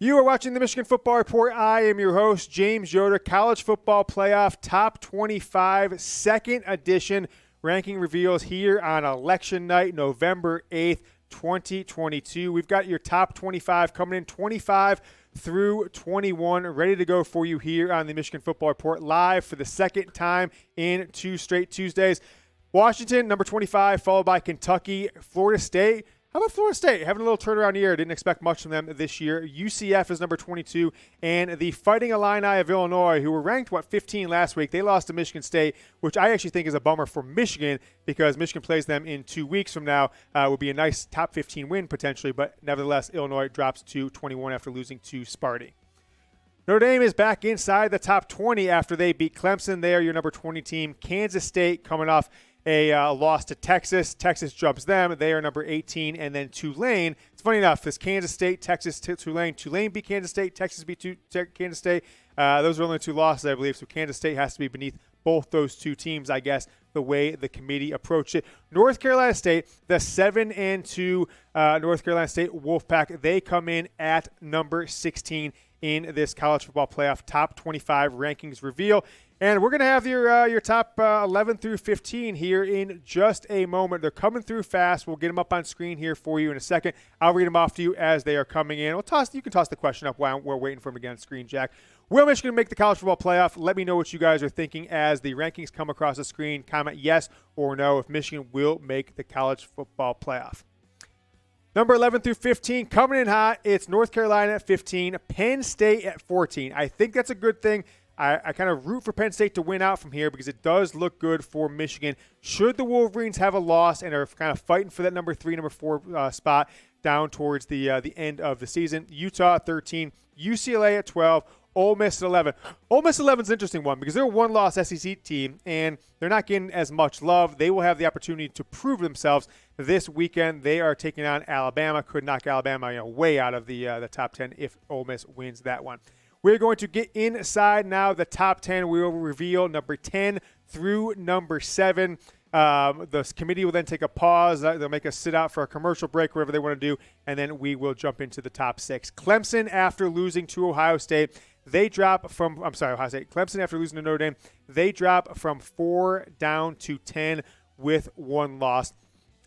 You are watching the Michigan Football Report. I am your host, James Yoder. College Football Playoff Top 25, second edition. Ranking reveals here on election night, November 8th, 2022. We've got your top 25 coming in 25 through 21, ready to go for you here on the Michigan Football Report, live for the second time in 2 straight Tuesdays. Washington, number 25, followed by Kentucky. Florida State. How about Florida State? Having a little turnaround year. Didn't expect much from them this year. UCF is number 22. And the Fighting Illini of Illinois, who were ranked, 15 last week. They lost to Michigan State, which I actually think is a bummer for Michigan because Michigan plays them in 2 weeks from now. Would be a nice top 15 win potentially, but nevertheless, Illinois drops to 21 after losing to Sparty. Notre Dame is back inside the top 20 after they beat Clemson. They are your number 20 team. Kansas State coming off a loss to Texas. Texas jumps them. They are number 18. And then Tulane. It's funny enough. This Kansas State, Texas, Tulane. Tulane beat Kansas State. Texas beat Kansas State. Those are only 2 losses, I believe. So Kansas State has to be beneath both those 2 teams, I guess, the way the committee approached it. North Carolina State, the 7-2 North Carolina State Wolfpack, they come in at number 16 in this college football playoff top 25 rankings reveal. And we're going to have your top 11 through 15 here in just a moment. They're coming through fast. We'll get them up on screen here for you in a second. I'll read them off to you as they are coming in. You can toss the question up while we're waiting for them to get on screen, Jack. Will Michigan make the college football playoff? Let me know what you guys are thinking as the rankings come across the screen. Comment yes or no if Michigan will make the college football playoff. Number 11 through 15, coming in hot. It's North Carolina at 15, Penn State at 14. I think that's a good thing. I kind of root for Penn State to win out from here because it does look good for Michigan. Should the Wolverines have a loss and are kind of fighting for that number 3, number 4 spot down towards the end of the season. Utah at 13, UCLA at 12, Ole Miss at 11. Ole Miss 11 is an interesting one because they're a one-loss SEC team, and they're not getting as much love. They will have the opportunity to prove themselves this weekend. They are taking on Alabama. Could knock Alabama way out of the top 10 if Ole Miss wins that one. We're going to get inside now the top 10. We will reveal number 10 through number 7. The committee will then take a pause. They'll make us sit out for a commercial break, whatever they want to do, and then we will jump into the top 6. Clemson, after losing to Ohio State, Clemson, after losing to Notre Dame, they drop from 4 down to 10 with 1 loss.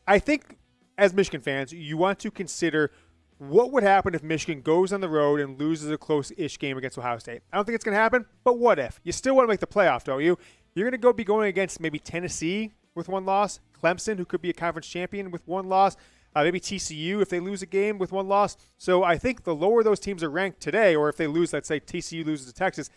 I think, as Michigan fans, you want to consider what would happen if Michigan goes on the road and loses a close-ish game against Ohio State. I don't think it's going to happen, but what if? You still want to make the playoff, don't you? You're going to be going against maybe Tennessee with 1 loss, Clemson, who could be a conference champion with 1 loss, maybe TCU if they lose a game with 1 loss. So I think the lower those teams are ranked today, or if they lose, let's say TCU loses to Texas,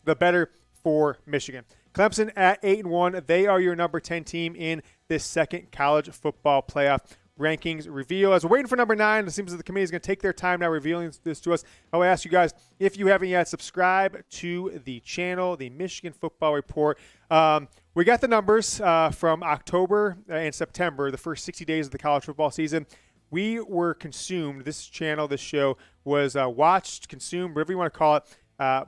the better for Michigan. Clemson at 8-1. They are your number 10 team in this second college football playoff rankings reveal. As we're waiting for number 9, it seems that the committee is going to take their time now revealing this to us. I will ask you guys, if you haven't yet, subscribe to the channel, the Michigan Football Report. We got the numbers from October and September, the first 60 days of the college football season. We were consumed, this channel, this show, was watched, consumed, whatever you want to call it,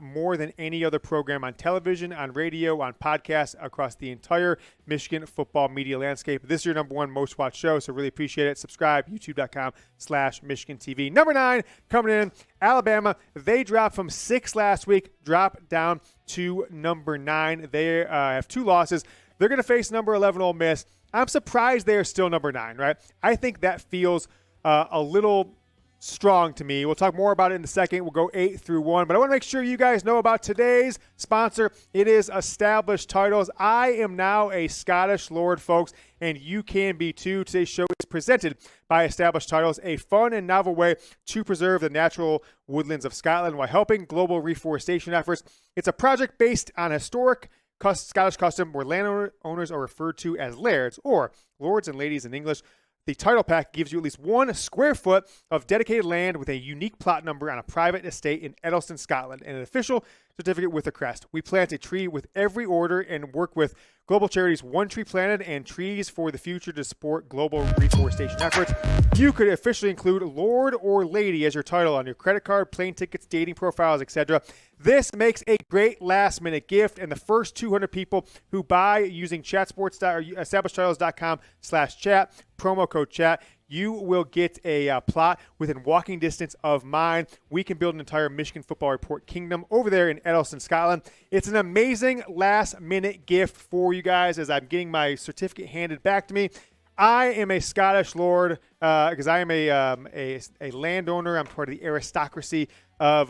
more than any other program on television, on radio, on podcasts across the entire Michigan football media landscape. This is your number 1 most watched show, so really appreciate it. Subscribe, youtube.com/Michigan TV. Number 9 coming in, Alabama. They dropped from 6 last week, dropped down to number 9. They have 2 losses. They're going to face number 11 Ole Miss. I'm surprised they are still number 9, right? I think that feels a little strong to me. We'll talk more about it in a second. We'll go 8 through 1, but I want to make sure you guys know about today's sponsor. It is Established Titles. I am now a Scottish Lord, folks, and you can be too. Today's show is presented by Established Titles, a fun and novel way to preserve the natural woodlands of Scotland while helping global reforestation efforts. It's a project based on historic Scottish custom where landowners are referred to as lairds, or lords and ladies in English. The title pack gives you at least 1 square foot of dedicated land with a unique plot number on a private estate in Edelston, Scotland, and an official certificate with a crest. We plant a tree with every order and work with global charities One Tree Planted and Trees for the Future to support global reforestation efforts. You could officially include Lord or Lady as your title on your credit card, plane tickets, dating profiles, etc. This makes a great last-minute gift, and the first 200 people who buy using establishedtitles.com/chat, promo code chat, you will get a plot within walking distance of mine. We can build an entire Michigan Football Report kingdom over there in Edelston, Scotland. It's an amazing last-minute gift for you guys as I'm getting my certificate handed back to me. I am a Scottish lord because I am a landowner. I'm part of the aristocracy of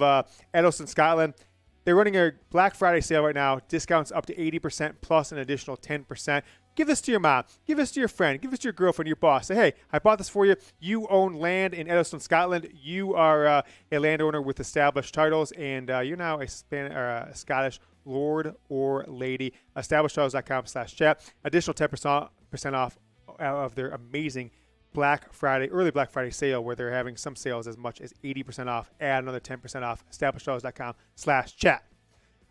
Edelston, Scotland. They're running a Black Friday sale right now. Discounts up to 80% plus an additional 10%. Give this to your mom. Give this to your friend. Give this to your girlfriend, your boss. Say, hey, I bought this for you. You own land in Edelston, Scotland. You are a landowner with established titles, and you're now a Scottish lord or lady. EstablishedTitles.com/chat. Additional 10% off of their amazing early Black Friday sale, where they're having some sales as much as 80% off. Add another 10% off. EstablishedTitles.com/chat.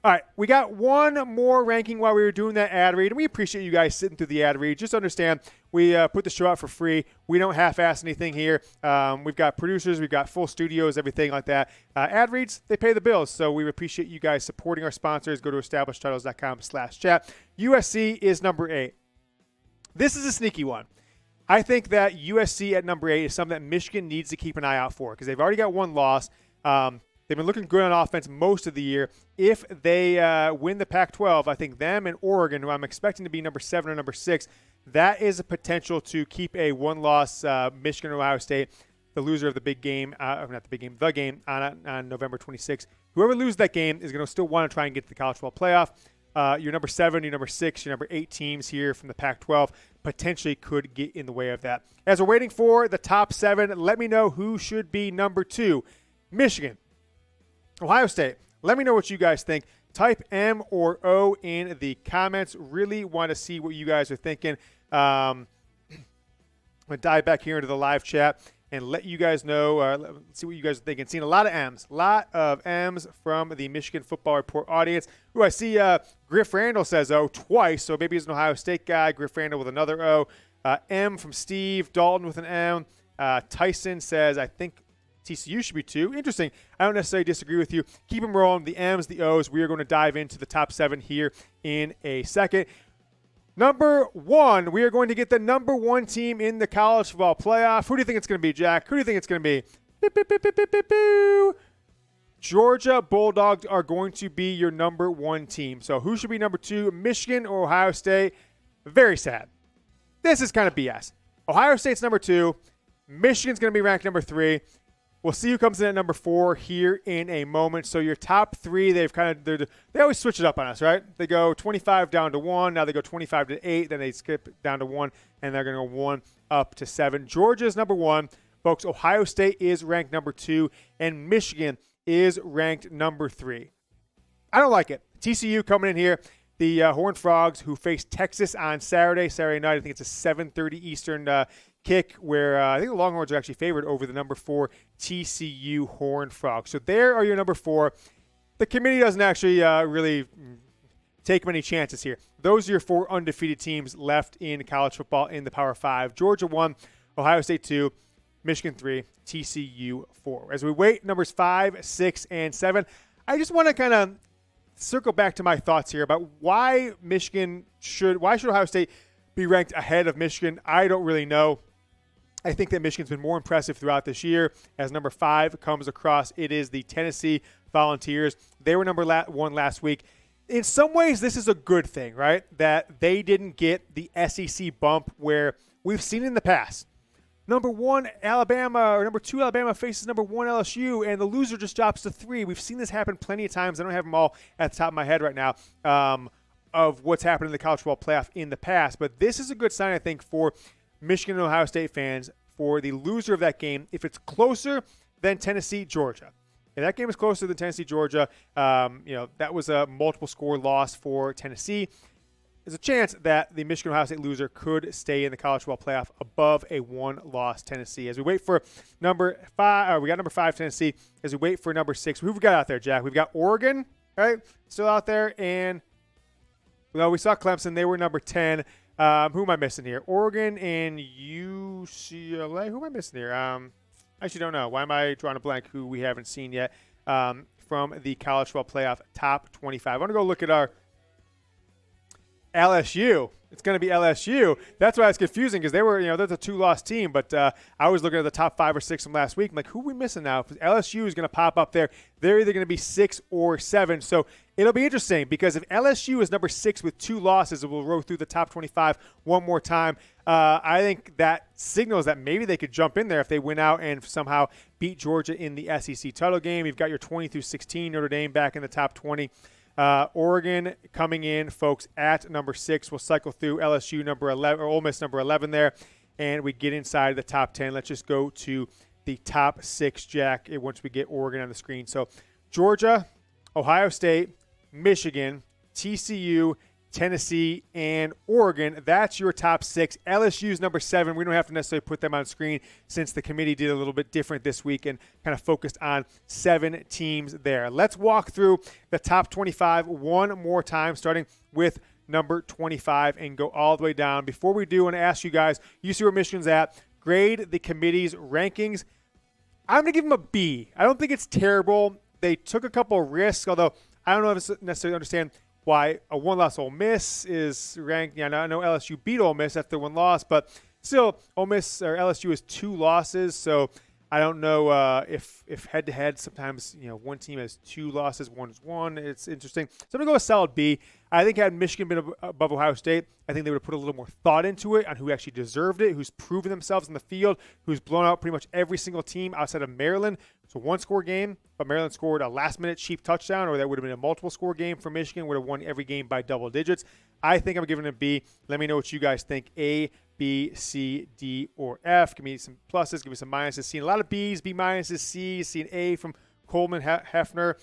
All right, we got one more ranking while we were doing that ad read, and we appreciate you guys sitting through the ad read. Just understand, we put the show out for free. We don't half-ass anything here. We've got producers, we've got full studios, everything like that. Ad reads, they pay the bills, so we appreciate you guys supporting our sponsors. Go to EstablishedTitles.com/chat. USC is number 8. This is a sneaky one. I think that USC at number 8 is something that Michigan needs to keep an eye out for because they've already got one loss. They've been looking good on offense most of the year. If they win the Pac-12, I think them and Oregon, who I'm expecting to be number 7 or number 6, that is a potential to keep a one-loss Michigan or Ohio State, the loser of the big game, the game on November 26th. Whoever loses that game is going to still want to try and get to the college football playoff. Your number 7, your number 6, your number 8 teams here from the Pac-12 potentially could get in the way of that. As we're waiting for the top 7, let me know who should be number 2. Michigan, Ohio State. Let me know what you guys think. Type M or O in the comments. Really want to see what you guys are thinking. I'm going to dive back here into the live chat and let you guys know, let's see what you guys are thinking. Seeing a lot of M's from the Michigan Football Report audience. Ooh, I see Griff Randall says O twice, so maybe he's an Ohio State guy. Griff Randall with another O. M from Steve. Dalton with an M. Tyson says, I think TCU should be 2. Interesting. I don't necessarily disagree with you. Keep them rolling. The M's, the O's. We are going to dive into the top 7 here in a second. Number 1, we are going to get the number 1 team in the college football playoff. Who do you think it's going to be, Jack? Who do you think it's going to be? Beep, beep, beep, beep, beep, beep, beep. Georgia Bulldogs are going to be your number 1 team. So who should be number 2, Michigan or Ohio State? Very sad. This is kind of BS. Ohio State's number 2. Michigan's going to be ranked number 3. We'll see who comes in at number 4 here in a moment. So your top 3, they always switch it up on us, right? They go 25 down to 1. Now they go 25 to 8. Then they skip down to 1, and they're going to go 1 up to 7. Georgia's number 1. Folks, Ohio State is ranked number 2, and Michigan is ranked number 3. I don't like it. TCU coming in here. The Horned Frogs, who face Texas on Saturday night. I think it's a 7:30 Eastern kick where I think the Longhorns are actually favored over the number 4 TCU Horned Frogs. So there are your number 4. The committee doesn't actually really take many chances here. Those are your 4 undefeated teams left in college football in the Power 5. Georgia 1, Ohio State 2, Michigan 3, TCU 4. As we wait numbers 5, 6, and 7, I just want to kind of circle back to my thoughts here about why should Ohio State be ranked ahead of Michigan. I don't really know. I think that Michigan's been more impressive throughout this year. As number 5 comes across, it is the Tennessee Volunteers. They were number 1 last week. In some ways, this is a good thing, right? That they didn't get the SEC bump where we've seen in the past. Number 1 Alabama or number 2 Alabama faces number 1 LSU, and the loser just drops to 3. We've seen this happen plenty of times. I don't have them all at the top of my head right now of what's happened in the college football playoff in the past. But this is a good sign, I think, for Michigan and Ohio State fans for the loser of that game. If it's closer than Tennessee-Georgia, and that game is closer than Tennessee-Georgia, that was a multiple score loss for Tennessee. There's a chance that the Michigan-Ohio State loser could stay in the college football playoff above a 1-loss Tennessee. As we wait for number 5, we got number 5 Tennessee. As we wait for number 6, who we got out there, Jack? We've got Oregon, right, still out there, and we saw Clemson. They were number 10. Who am I missing here? Oregon and UCLA. Who am I missing here? I actually don't know. Why am I drawing a blank who we haven't seen yet from the college football playoff top 25? I want to go look at our LSU. It's going to be LSU. That's why it's confusing because they were, they're a 2-loss team. But I was looking at the top 5 or 6 from last week. I'm like, who are we missing now? If LSU is going to pop up there, they're either going to be 6 or 7. So it'll be interesting because if LSU is number 6 with 2 losses, it will roll through the top 25 one more time. I think that signals that maybe they could jump in there if they win out and somehow beat Georgia in the SEC title game. You've got your 20-16 Notre Dame back in the top 20. Oregon coming in, folks, at number 6. We'll cycle through LSU number 11 or Ole Miss number 11 there, and we get inside the top 10. Let's just go to the top 6, Jack, once we get Oregon on the screen. So Georgia, Ohio State, Michigan, TCU, Tennessee, and Oregon. That's your top 6. LSU's number 7. We don't have to necessarily put them on screen since the committee did a little bit different this week and kind of focused on 7 teams there. Let's walk through the top 25 one more time, starting with number 25 and go all the way down. Before we do, I want to ask you guys, you see where Michigan's at. Grade the committee's rankings. I'm going to give them a B. I don't think it's terrible. They took a couple of risks, although I don't know if I necessarily understand why a 1-loss Ole Miss is ranked. Yeah, I know LSU beat Ole Miss after 1 loss, but still Ole Miss or LSU has 2 losses. So I don't know if head-to-head sometimes, one team has 2 losses, one is 1. It's interesting. So I'm going to go with solid B. I think had Michigan been above Ohio State, I think they would have put a little more thought into it on who actually deserved it, who's proven themselves in the field, who's blown out pretty much every single team outside of Maryland. It's a 1-score game, but Maryland scored a last-minute cheap touchdown, or that would have been a multiple-score game for Michigan, would have won every game by double digits. I think I'm giving it a B. Let me know what you guys think. A, B, C, D, or F. Give me some pluses, give me some minuses. Seeing a lot of Bs, B minuses, C's. Seeing A from Coleman Hefner.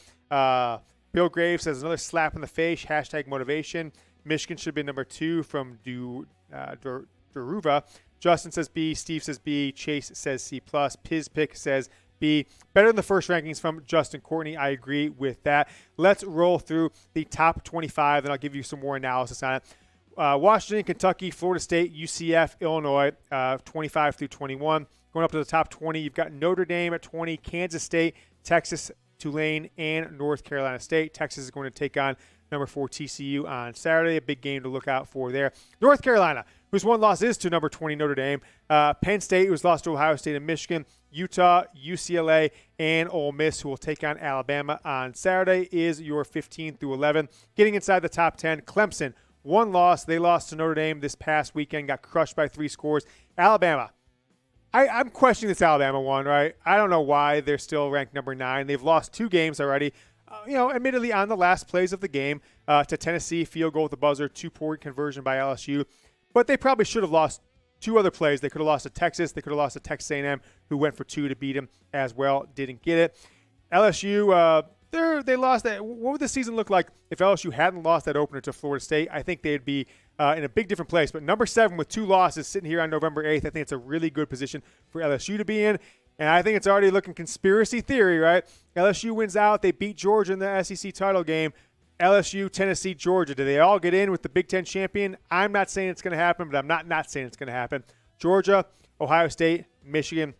Bill Graves says another slap in the face, #motivation. Michigan should be number 2 from Deruva. Justin says B. Steve says B. Chase says C+. Pizpick says B. Better than the first rankings from Justin Courtney. I agree with that. Let's roll through the top 25, and I'll give you some more analysis on it. Washington, Kentucky, Florida State, UCF, Illinois, 25 through 21. Going up to the top 20, you've got Notre Dame at 20, Kansas State, Texas, Tulane, and North Carolina State. Texas is going to take on number 4 TCU on Saturday. A big game to look out for there. North Carolina, whose 1 loss is to number 20 Notre Dame. Penn State, who's lost to Ohio State and Michigan. Utah, UCLA, and Ole Miss, who will take on Alabama on Saturday, is your 15 through 11. Getting inside the top 10, Clemson, 1 loss. They lost to Notre Dame this past weekend, got crushed by 3 scores. Alabama. I'm questioning this Alabama one, right? I don't know why they're still ranked number 9. They've lost 2 games already, admittedly on the last plays of the game to Tennessee, field goal with the buzzer, 2-point conversion by LSU. But they probably should have lost 2 other plays. They could have lost to Texas. They could have lost to Texas A&M, who went for 2 to beat them as well. Didn't get it. LSU, they lost that. What would the season look like if LSU hadn't lost that opener to Florida State? I think they'd be in a big different place. But number 7 with 2 losses sitting here on November 8th, I think it's a really good position for LSU to be in. And I think it's already looking conspiracy theory, right? LSU wins out. They beat Georgia in the SEC title game. LSU, Tennessee, Georgia. Do they all get in with the Big Ten champion? I'm not saying it's going to happen, but I'm not saying it's going to happen. Georgia, Ohio State, Michigan,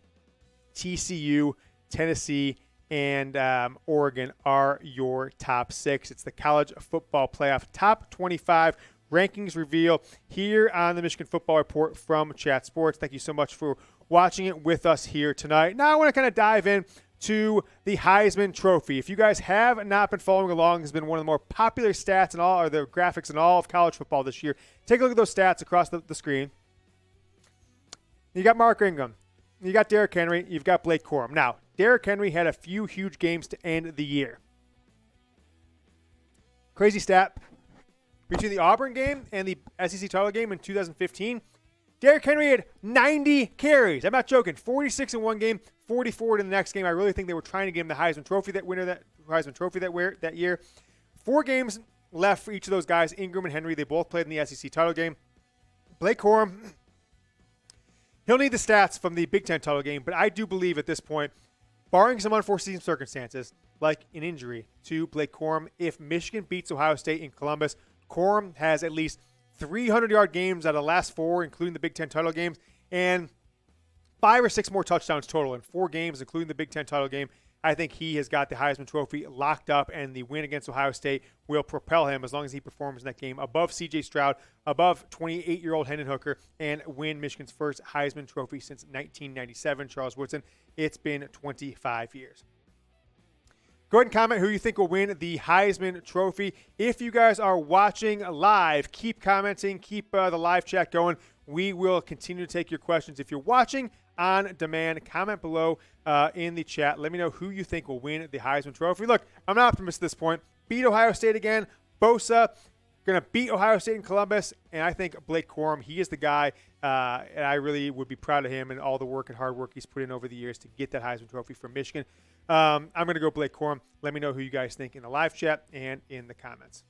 TCU, Tennessee, and Oregon are your top 6. It's the college football playoff top 25 rankings reveal here on the Michigan Football Report from Chat Sports. Thank you so much for watching it with us here tonight. Now I want to kind of dive in to the Heisman Trophy. If you guys have not been following along, it's been one of the more popular stats in all, or the graphics in all of college football this year. Take a look at those stats across the screen. You got Mark Ingram. You got Derrick Henry. You've got Blake Corum. Now, Derrick Henry had a few huge games to end the year. Crazy stat. Between the Auburn game and the SEC title game in 2015, Derrick Henry had 90 carries. I'm not joking. 46 in one game, 44 in the next game. I really think they were trying to give him the Heisman Trophy that year. 4 games left for each of those guys, Ingram and Henry. They both played in the SEC title game. Blake Corum, he'll need the stats from the Big Ten title game, but I do believe at this point, barring some unforeseen circumstances, like an injury to Blake Corum, if Michigan beats Ohio State in Columbus, Corum has at least 300-yard games out of the last 4, including the Big Ten title games, and 5 or 6 more touchdowns total in 4 games, including the Big Ten title game. I think he has got the Heisman Trophy locked up, and the win against Ohio State will propel him, as long as he performs in that game, above C.J. Stroud, above 28-year-old Hendon Hooker, and win Michigan's first Heisman Trophy since 1997. Charles Woodson, it's been 25 years. Go ahead and comment who you think will win the Heisman Trophy. If you guys are watching live, keep commenting, keep the live chat going. We will continue to take your questions. If you're watching on demand, comment below in the chat. Let me know who you think will win the Heisman Trophy. Look, I'm an optimist at this point. Beat Ohio State again. Bosa going to beat Ohio State in Columbus, and I think Blake Corum, he is the guy, and I really would be proud of him and all the work and hard work he's put in over the years to get that Heisman Trophy from Michigan. I'm going to go Blake Corum. Let me know who you guys think in the live chat and in the comments.